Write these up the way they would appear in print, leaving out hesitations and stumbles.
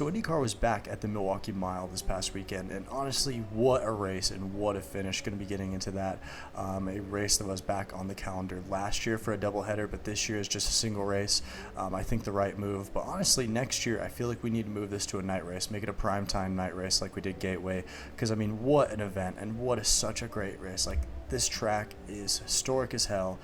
So IndyCar was back at the Milwaukee Mile this past weekend, and honestly, what a race and what a finish. Going to be getting into that. A race that was back on the calendar last year for a doubleheader, but this year is just a single race. I think the right move, but honestly, next year I feel like we need to move this to a night race, make it a primetime night race like we did Gateway, because I mean, what an event, and what is such a great race. Like, this track is historic as hell.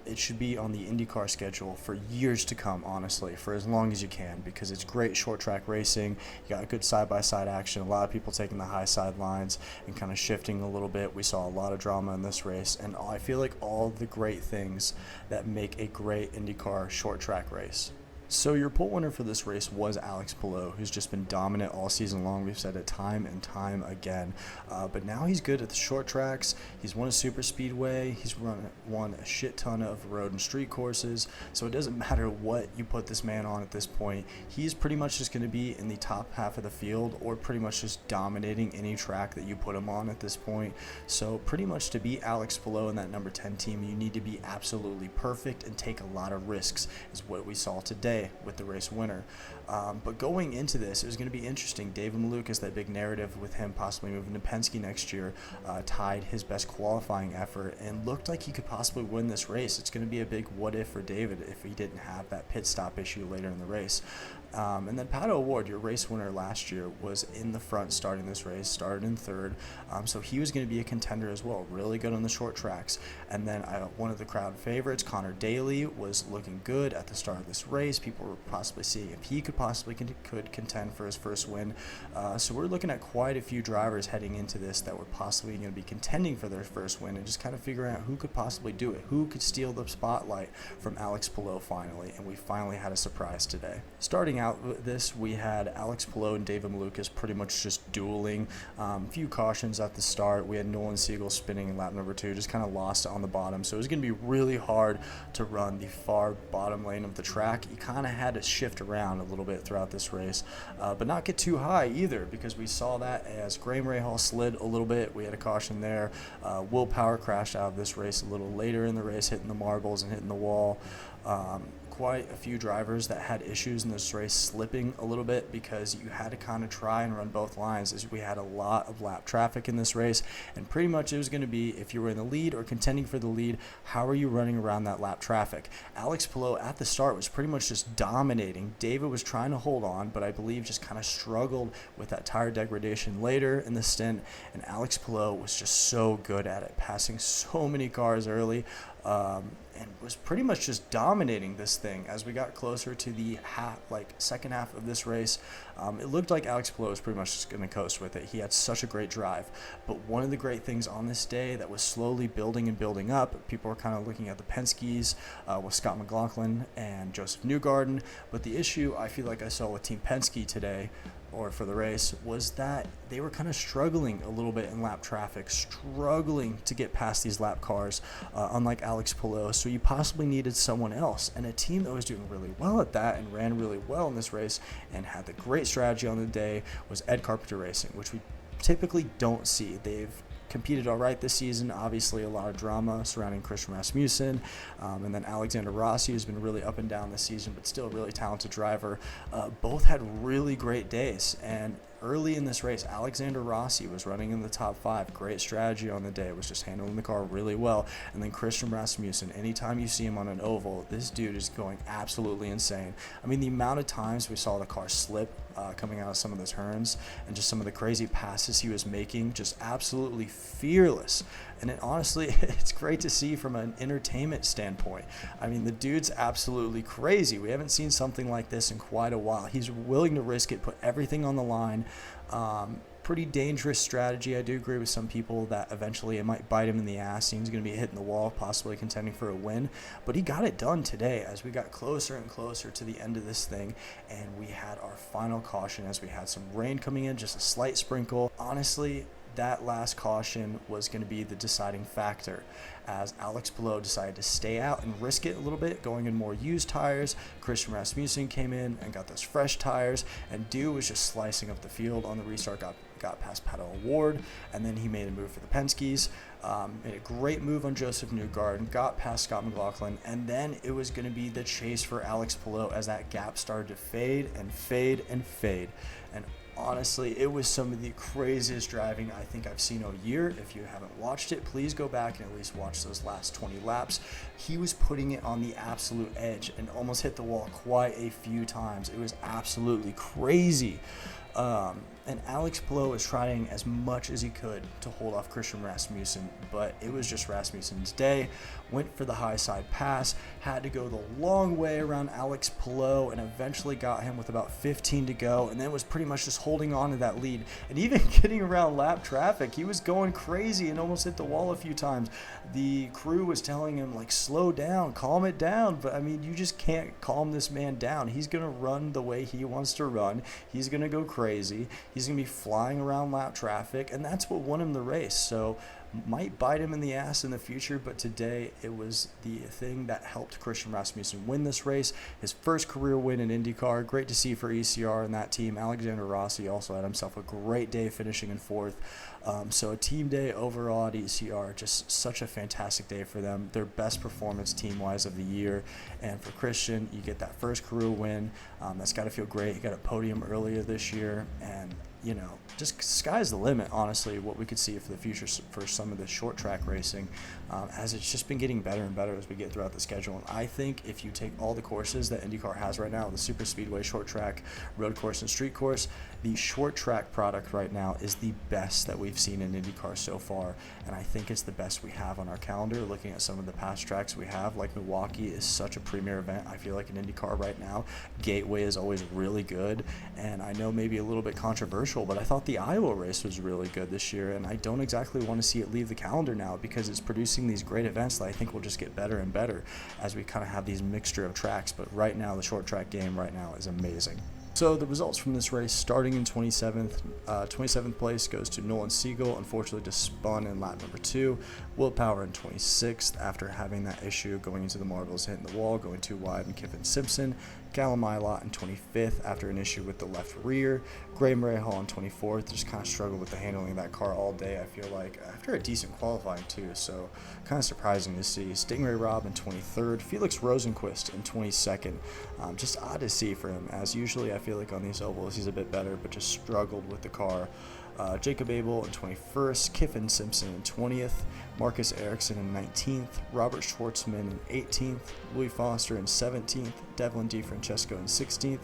It should be on the IndyCar schedule for years to come, honestly, for as long as you can, because it's great short track racing. You got good side-by-side action, a lot of people taking the high side lines and kind of shifting a little bit. We saw a lot of drama in this race, and I feel like all the great things that make a great IndyCar short track race. So your pole winner for this race was Alex Palou, who's just been dominant all season long. We've said it time and time again. But now he's good at the short tracks. He's won a super speedway. He's won a shit ton of road and street courses. So it doesn't matter what you put this man on at this point. He's pretty much just going to be in the top half of the field, or pretty much just dominating any track that you put him on at this point. So pretty much to beat Alex Palou in that number 10 team, you need to be absolutely perfect and take a lot of risks, is what we saw today with the race winner. But going into this, it was going to be interesting. David Malukas, that big narrative with him possibly moving to Penske next year, tied his best qualifying effort and looked like he could possibly win this race. It's going to be a big what if for David if he didn't have that pit stop issue later in the race. And then Pato O'Ward, your race winner last year, was in the front starting this race, started in third. So he was going to be a contender as well, really good on the short tracks. And then one of the crowd favorites, Connor Daly, was looking good at the start of this race. People were possibly seeing if he could possibly could contend for his first win. So we're looking at quite a few drivers heading into this that were possibly going to be contending for their first win, and just kind of figuring out who could possibly do it, who could steal the spotlight from Alex Palou finally. And we finally had a surprise today. Starting out with this, we had Alex Palou and David Malukas pretty much just dueling. A few cautions at the start. We had Nolan Siegel spinning in lap number 2, just kind of lost on the bottom. So it was going to be really hard to run the far bottom lane of the track. You kind of had to shift around a little bit throughout this race, but not get too high either, because we saw that as Graham Rahal slid a little bit. We had a caution there. Will Power crashed out of this race a little later in the race, hitting the marbles and hitting the wall. Quite a few drivers that had issues in this race slipping a little bit, because you had to kind of try and run both lines, as we had a lot of lap traffic in this race, and pretty much it was going to be, if you were in the lead or contending for the lead, how are you running around that lap traffic? Alex Palou at the start was pretty much just dominating. David was trying to hold on, but I believe just kind of struggled with that tire degradation later in the stint, and Alex Palou was just so good at it, passing so many cars early. And was pretty much just dominating this thing as we got closer to the second half of this race. It looked like Alex Palou was pretty much just going to coast with it. He had such a great drive. But one of the great things on this day that was slowly building and building up, people were kind of looking at the Penske's with Scott McLaughlin and Joseph Newgarden. But the issue I feel like I saw with Team Penske today, or for the race, was that they were kind of struggling a little bit in lap traffic, struggling to get past these lap cars, unlike Alex Palou. So you possibly needed someone else, and a team that was doing really well at that and ran really well in this race and had the great strategy on the day was Ed Carpenter Racing, which we typically don't see. They've competed all right this season. Obviously, a lot of drama surrounding Christian Rasmussen, and then Alexander Rossi, who's been really up and down this season, but still a really talented driver. Both had really great days, and early in this race, Alexander Rossi was running in the top 5. Great strategy on the day, was just handling the car really well. And then Christian Rasmussen, anytime you see him on an oval, this dude is going absolutely insane. I mean, the amount of times we saw the car slip coming out of some of the turns, and just some of the crazy passes he was making, just absolutely fearless. And honestly, it's great to see from an entertainment standpoint. I mean, the dude's absolutely crazy. We haven't seen something like this in quite a while. He's willing to risk it, put everything on the line. Pretty dangerous strategy. I do agree with some people that eventually it might bite him in the ass. He's going to be hitting the wall, possibly contending for a win. But he got it done today as we got closer and closer to the end of this thing. And we had our final caution as we had some rain coming in, just a slight sprinkle. Honestly, that last caution was going to be the deciding factor, as Alex Palou decided to stay out and risk it a little bit, going in more used tires. Christian Rasmussen came in and got those fresh tires, and Dew was just slicing up the field on the restart, got got past Pato O'Ward, and then he made a move for the Penske's. Made a great move on Joseph Newgarden, got past Scott McLaughlin, and then it was going to be the chase for Alex Palou as that gap started to fade and fade and fade. And honestly, it was some of the craziest driving I think I've seen all year. If you haven't watched it, please go back and at least watch those last 20 laps. He was putting it on the absolute edge and almost hit the wall quite a few times. It was absolutely crazy. And Alex Palou was trying as much as he could to hold off Christian Rasmussen, but it was just Rasmussen's day. Went for the high side pass, had to go the long way around Alex Palou, and eventually got him with about 15 to go, and then was pretty much just holding on to that lead. And even getting around lap traffic, he was going crazy and almost hit the wall a few times. The crew was telling him, like, slow down, calm it down, but I mean, you just can't calm this man down. He's going to run the way he wants to run. He's going to go crazy. He's going to be flying around lap traffic, and that's what won him the race. So might bite him in the ass in the future, but today it was the thing that helped Christian Rasmussen win this race. His first career win in IndyCar. Great to see for ECR and that team. Alexander Rossi also had himself a great day, finishing in fourth. So a team day overall at ECR, just such a fantastic day for them. Their best performance team-wise of the year. And for Christian, you get that first career win. That's got to feel great. He got a podium earlier this year, and you know, just sky's the limit, honestly, what we could see for the future for some of the short track racing, as it's just been getting better and better as we get throughout the schedule. And I think if you take all the courses that IndyCar has right now, the super speedway, short track, road course, and street course, the short track product right now is the best that we've seen in IndyCar so far. And I think it's the best we have on our calendar. Looking at some of the past tracks we have, like Milwaukee is such a premier event. I feel like in IndyCar right now, Gateway is always really good. And I know maybe a little bit controversial, but I thought the Iowa race was really good this year, and I don't exactly want to see it leave the calendar now because it's producing these great events that I think will just get better and better as we kind of have these mixture of tracks. But right now, the short track game right now is amazing. So the results from this race, starting in 27th place goes to Nolan Siegel, unfortunately just spun in lap number 2. Will Power in 26th after having that issue going into the marbles, hitting the wall, going too wide, and Kiffin Simpson. Callum Ilott in 25th after an issue with the left rear. Graham Rahal in 24th, just kind of struggled with the handling of that car all day, I feel like, after a decent qualifying too, so kind of surprising to see. Stingray Robb in 23rd, Felix Rosenquist in 22nd. Just odd to see for him, as usually I feel like on these ovals he's a bit better, but just struggled with the car. Jacob Abel in 21st, Kiffin Simpson in 20th, Marcus Ericsson in 19th, Robert Schwartzman in 18th, Louis Foster in 17th, Devlin DiFrancesco in 16th,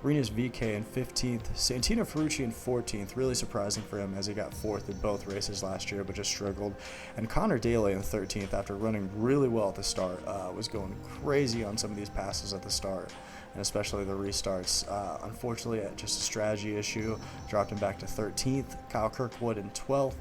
Rinus VK in 15th, Santino Ferrucci in 14th, really surprising for him as he got 4th in both races last year but just struggled, and Connor Daly in 13th after running really well at the start, was going crazy on some of these passes at the start, and especially the restarts. Unfortunately, just a strategy issue, dropped him back to 13th, Kyle Kirkwood in 12th,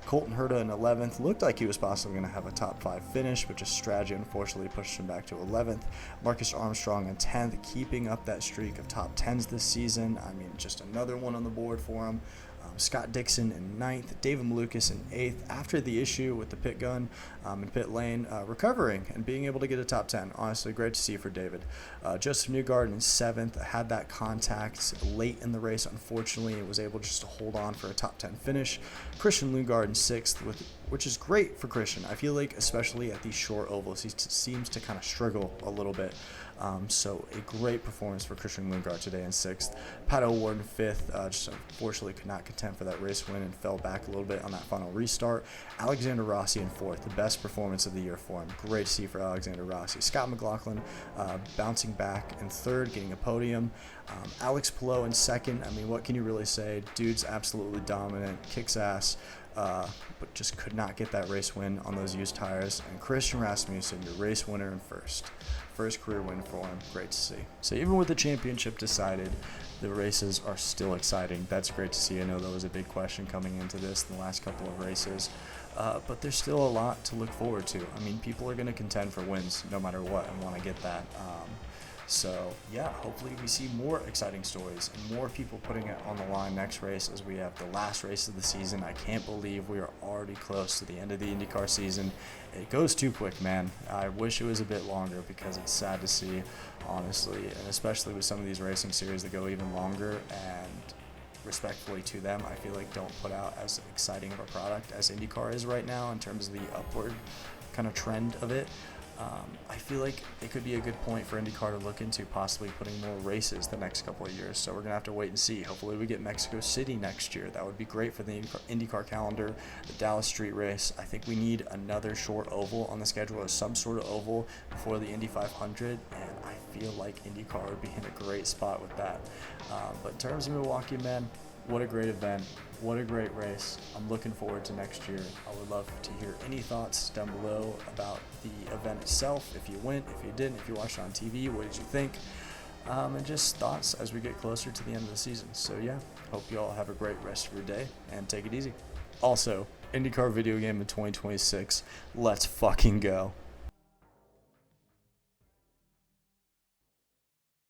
Colton Herta in 11th. Looked like he was possibly going to have a top 5 finish, but just strategy unfortunately pushed him back to 11th. Marcus Armstrong in 10th, keeping up that streak of top 10s this season. I mean, just another one on the board for him. Scott Dixon in 9th, David Malukas in 8th after the issue with the pit gun in pit lane, recovering and being able to get a top 10. Honestly, great to see for David. Joseph Newgarden in 7th, had that contact late in the race. Unfortunately, was able just to hold on for a top 10 finish. Christian Lundgaard in 6th, which is great for Christian. I feel like, especially at these short ovals, he seems to kind of struggle a little bit. So a great performance for Christian Lundgaard today in 6th. Pato O'Ward in 5th, just unfortunately could not contend for that race win and fell back a little bit on that final restart. Alexander Rossi in 4th, the best performance of the year for him. Great to see for Alexander Rossi. Scott McLaughlin bouncing back in 3rd, getting a podium. Alex Palou in 2nd. I mean, what can you really say? Dude's absolutely dominant, kicks ass. But just could not get that race win on those used tires. And Christian Rasmussen, your race winner in 1st. First career win for him. Great to see. So even with the championship decided, the races are still exciting. That's great to see. I know that was a big question coming into this in the last couple of races. But there's still a lot to look forward to. I mean, people are going to contend for wins no matter what and want to get that. So, yeah, hopefully we see more exciting stories and more people putting it on the line next race as we have the last race of the season. I can't believe we are already close to the end of the IndyCar season. It goes too quick, man. I wish it was a bit longer because it's sad to see, honestly, and especially with some of these racing series that go even longer. And respectfully to them, I feel like don't put out as exciting of a product as IndyCar is right now in terms of the upward kind of trend of it. I feel like it could be a good point for IndyCar to look into possibly putting more races the next couple of years. So we're going to have to wait and see. Hopefully we get Mexico City next year. That would be great for the IndyCar calendar. The Dallas Street Race. I think we need another short oval on the schedule, or some sort of oval before the Indy 500. And I feel like IndyCar would be in a great spot with that. But in terms of Milwaukee, man, what a great event. What a great race. I'm looking forward to next year. I would love to hear any thoughts down below about the event itself. If you went, if you didn't, if you watched it on TV, what did you think? And just thoughts as we get closer to the end of the season. So yeah, hope you all have a great rest of your day and take it easy. Also, IndyCar video game in 2026. Let's fucking go.